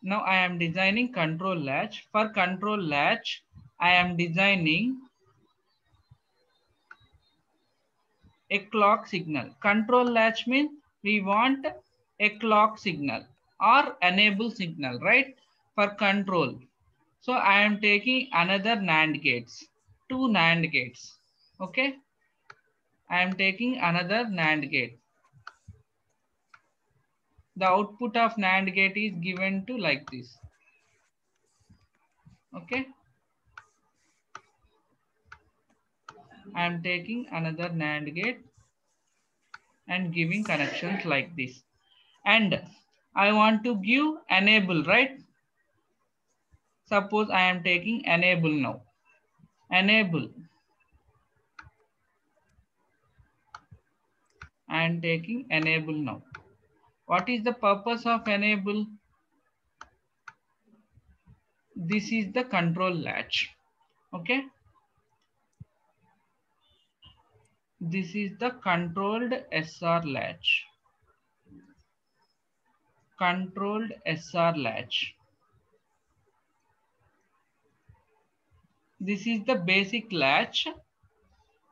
Now I am designing control latch. For control latch, I am designing a clock signal. Control latch means we want a clock signal or enable signal, right? For control. So I am taking another NAND gates, two NAND gates. Okay. I am taking another NAND gate. The output of NAND gate is given to like this. Okay. I am taking another NAND gate and giving connections like this. And I want to give enable, right? Suppose I am taking enable now. Enable. I am taking enable now. What is the purpose of enable? This is the control latch. Okay. This is the controlled SR latch. Controlled SR latch. This is the basic latch.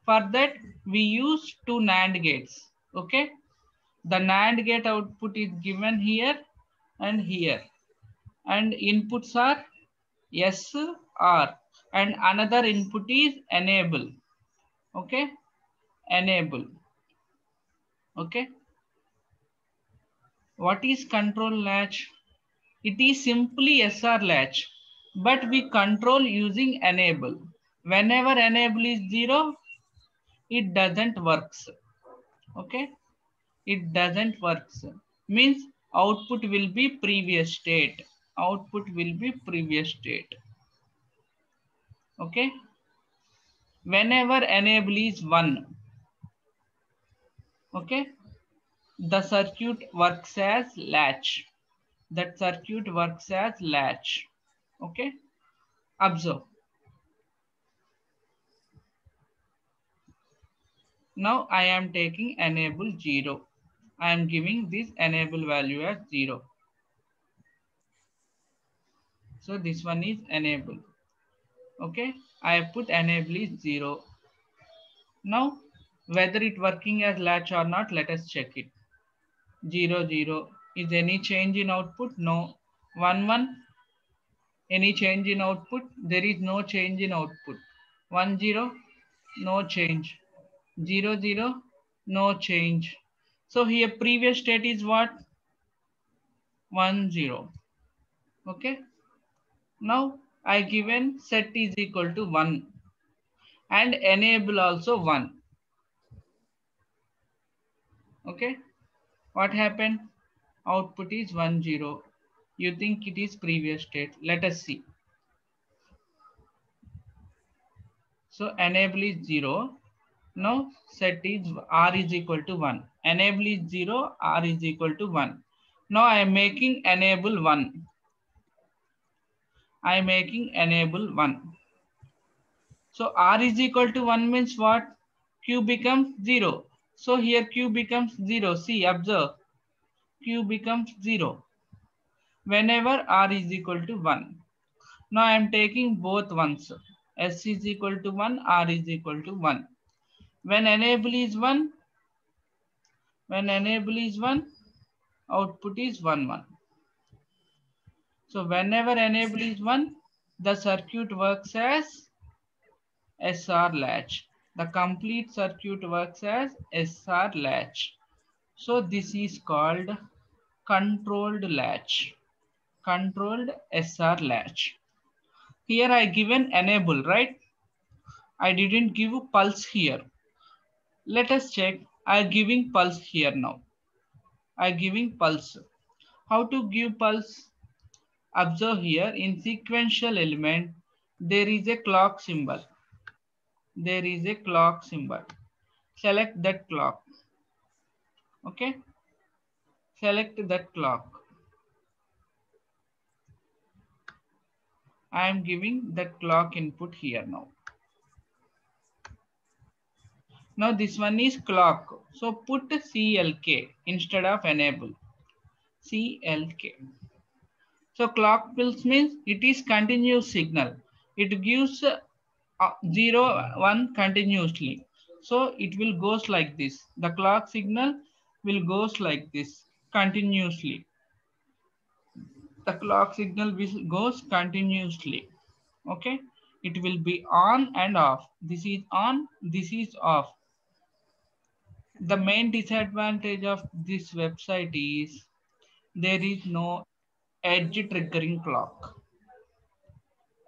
For that, we use two NAND gates. Okay. The NAND gate output is given here and here. And inputs are S, R. And another input is enable. Okay. Enable. Okay. What is control latch? It is simply SR latch, but we control using enable. Whenever enable is 0, it doesn't works. Okay. It doesn't works. Means output will be previous state. Output will be previous state. Okay. Whenever enable is 1. Okay. The circuit works as latch. That circuit works as latch. Okay. Observe. Now I am taking enable 0. I am giving this enable value as 0. So this one is enable. Okay. I put enable is 0. Now whether it working as latch or not, let us check it. 0, 0. Is any change in output? No. 1, 1. Any change in output? There is no change in output. 1, 0. No change. 0, 0. No change. So here previous state is what? 1, 0. Okay. Now I given set is equal to 1 and enable also 1. Okay. What happened? Output is 1, 0. You think it is previous state. Let us see. So enable is 0. Now set is R is equal to 1. Enable is 0. R is equal to 1. Now I am making enable 1. I am making enable 1. So R is equal to 1 means what? Q becomes 0. So here Q becomes 0. See, observe. Q becomes 0 whenever R is equal to 1. Now I am taking both ones. S is equal to 1, R is equal to 1. When enable is 1, output is 1, 1. So whenever enable is 1, the circuit works as SR latch. The complete circuit works as SR latch. So this is called controlled latch. Controlled SR latch. Here I given enable, right? I didn't give a pulse here. Let us check. I am giving pulse here now. I am giving pulse. How to give pulse? Observe here in sequential element, there is a clock symbol. There is a clock symbol. Select that clock. Okay. Select that clock. I am giving that clock input here now. Now this one is clock. So put CLK instead of enable. CLK. So clock pulse means it is continuous signal. It gives 0, 1 continuously. So it will goes like this. The clock signal will goes like this continuously. The clock signal will goes continuously. Okay. It will be on and off. This is on, this is off. The main disadvantage of this website is there is no edge triggering clock.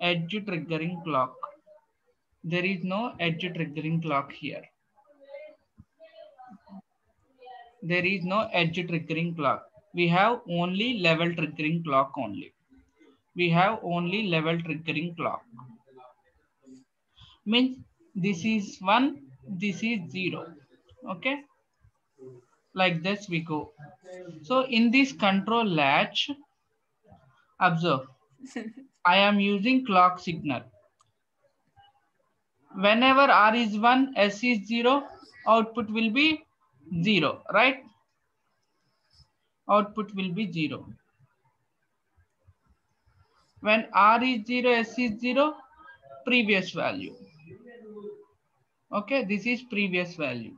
Edge triggering clock. There is no edge triggering clock here. There is no edge triggering clock. We have only level triggering clock only. We have only level triggering clock. Means this is 1, this is 0. Okay. Like this we go. So in this control latch, observe, I am using clock signal. Whenever R is 1, S is 0, output will be 0, right? Output will be 0. When R is 0, S is 0, previous value. Okay, this is previous value.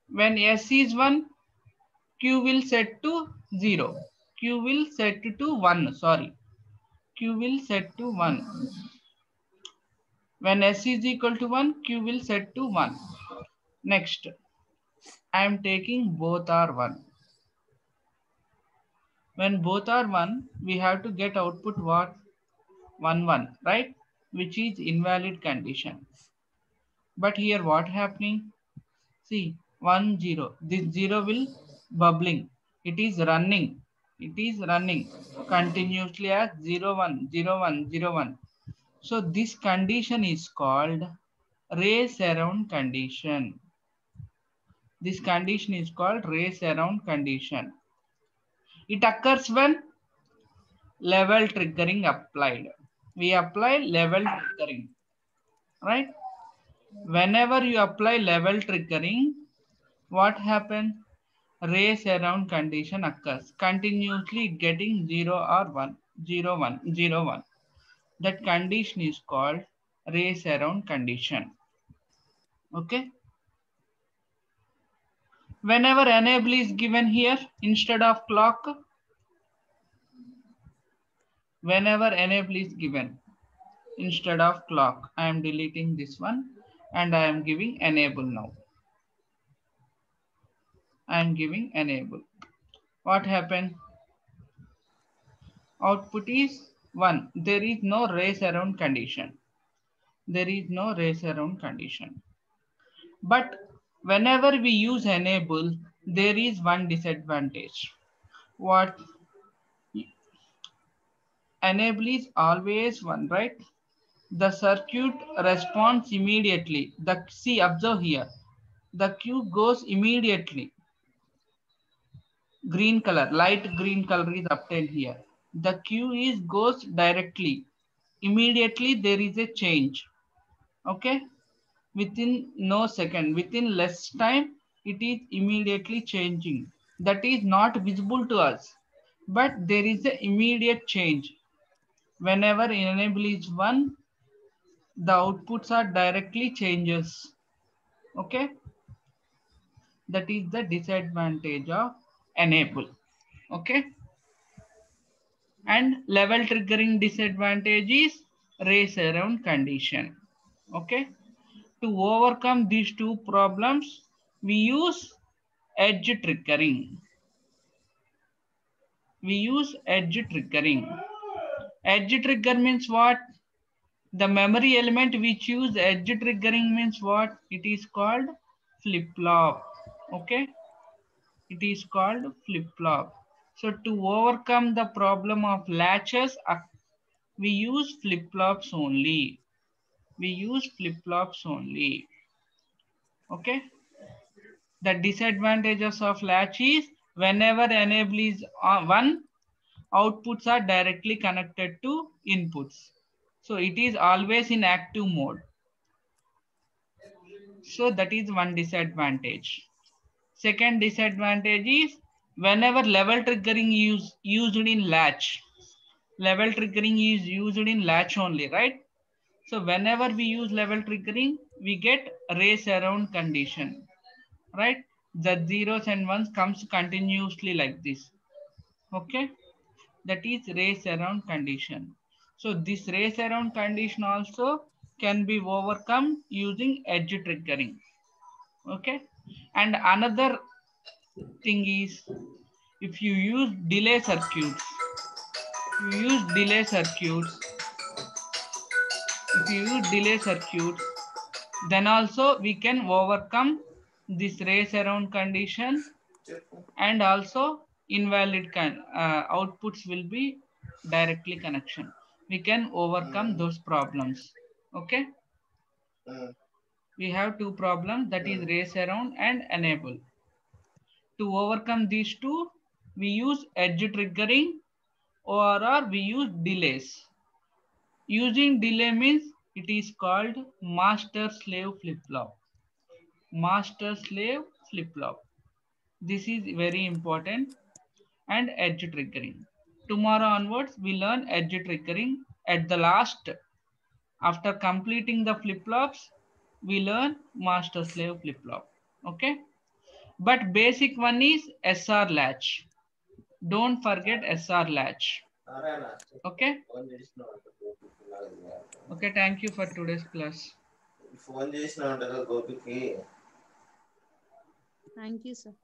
When S is 1, Q will set to 0. Q will set to 1, sorry. Q will set to 1. When S is equal to 1, Q will set to 1. Next, I am taking both are 1. When both are 1, we have to get output what? 1, 1, right? Which is invalid condition. But here what happening? See, 1, 0. This 0 will bubbling. It is running. It is running continuously as 0, 1, 0, 1, 0, 1. So this condition is called race around condition. This condition is called race around condition. It occurs when level triggering applied. We apply level triggering, right? Whenever you apply level triggering, what happens? Race around condition occurs, continuously getting 0 or 1, 0, 1, 0, 1. That condition is called race around condition. Okay. Whenever enable is given here instead of clock, whenever enable is given instead of clock, I am deleting this one and I am giving enable now. I am giving enable. What happened? Output is 1. There is no race around condition. There is no race around condition. But whenever we use enable, there is one disadvantage. What? Enable is always 1, right? The circuit responds immediately. See, observe here. The Q goes immediately. Green color, light green color is obtained here. The Q is goes directly. Immediately there is a change. Okay. Within no second, within less time, it is immediately changing. That is not visible to us, but there is an immediate change. Whenever enable is 1, the outputs are directly changes. Okay. That is the disadvantage of enable. Okay. And level triggering disadvantage is race around condition. Okay. To overcome these two problems, we use edge triggering. We use edge triggering. Edge trigger means what? The memory element we choose edge triggering means what? It is called flip-flop. Okay. It is called flip-flop. So to overcome the problem of latches, we use flip-flops only. We use flip-flops only. Okay. The disadvantages of latch is whenever enable is 1, outputs are directly connected to inputs. So it is always in active mode. So that is one disadvantage. Second disadvantage is whenever level triggering is used in latch, level triggering is used in latch only, right? So whenever we use level triggering, we get race around condition, right? The zeros and ones comes continuously like this. Okay, that is race around condition. So this race around condition also can be overcome using edge triggering. Okay, and another thing is, if you use delay circuits, if you use delay circuits, if you use delay circuits, then also we can overcome this race around condition, and also invalid outputs will be directly connection. We can overcome those problems. Okay, we have two problems, that is race around and enable. To overcome these two, we use edge triggering, or we use delays. Using delay means it is called master slave flip flop. Master slave flip flop. This is very important. And edge triggering. Tomorrow onwards, we learn edge triggering. At the last, after completing the flip flops, we learn master slave flip flop. Okay. But basic one is SR latch. Don't forget SR latch. Okay. Okay. Thank you for today's class. Phone చేసిన గోపికి. Thank you, sir.